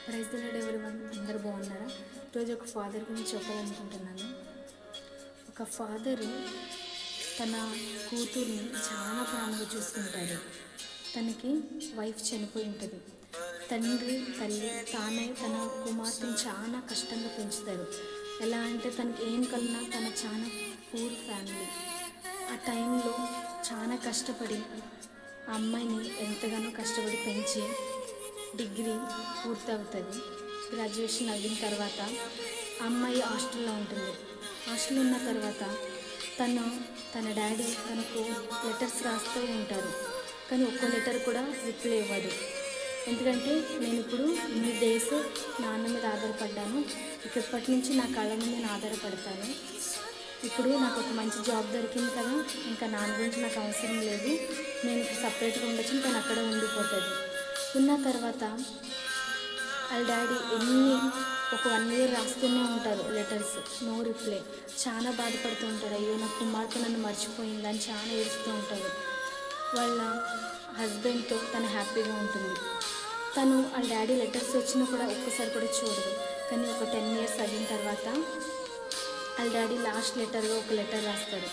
Praise the lord everyone, అందరూ బాగున్నారా? ఈరోజు ఒక ఫాదర్ గురించి చెప్పాలనుకుంటున్నాను. ఒక ఫాదరు తన కూతుర్ని చాలా ప్రాణంగా చూసుకుంటాడు. తనకి వైఫ్ చనిపోయి ఉంటుంది. తండ్రి తల్లి తానే తన కుమార్తెను చాలా కష్టంగా పెంచుతారు. ఎలా అంటే తనకి ఏం కలిగినా తన చాలా పూర్ ఫ్యామిలీ. ఆ టైంలో చాలా కష్టపడి ఆ అమ్మాయిని ఎంతగానో కష్టపడి పెంచి డిగ్రీ పూర్తవుతుంది. గ్రాడ్యుయేషన్ అయిన తర్వాత అమ్మాయి హాస్టల్లో ఉంటుంది. హాస్టల్లో ఉన్న తర్వాత తన డాడీ తనకు లెటర్స్ రాస్తూ ఉంటారు. కానీ ఒక్క లెటర్ కూడా రిప్లై ఇవ్వదు. ఎందుకంటే నేను ఇప్పుడు ఇన్ని డేస్ నాన్న మీద ఆధారపడ్డాను, ఇప్పటి నుంచి నా కళ్ళ మీద నేను ఆధారపడతాను. ఇప్పుడు నాకు ఒక మంచి జాబ్ దొరికింది కదా, ఇంకా నాన్న గురించి నాకు అవసరం లేదు, నేను ఇప్పుడు సపరేట్గా ఉండొచ్చు, తను అక్కడ ఉండిపోతుంది. ఉన్న తర్వాత వాళ్ళ డాడీ ఒక 1 ఇయర్ రాస్తూనే ఉంటారు లెటర్స్, నో రిప్లై. చాలా బాధపడుతూ ఉంటాడు. అయ్యో నా కుమార్తె నన్ను మర్చిపోయిందని చాలా ఏడుస్తూ ఉంటాడు. వాళ్ళ హస్బెండ్తో తను హ్యాపీగా ఉంటుంది. తను వాళ్ళ డాడీ లెటర్స్ వచ్చినా కూడా ఒక్కసారి కూడా చూడదు. కానీ ఒక 10 ఇయర్స్ అయిన తర్వాత వాళ్ళ డాడీ లాస్ట్ లెటర్గా ఒక లెటర్ రాస్తారు.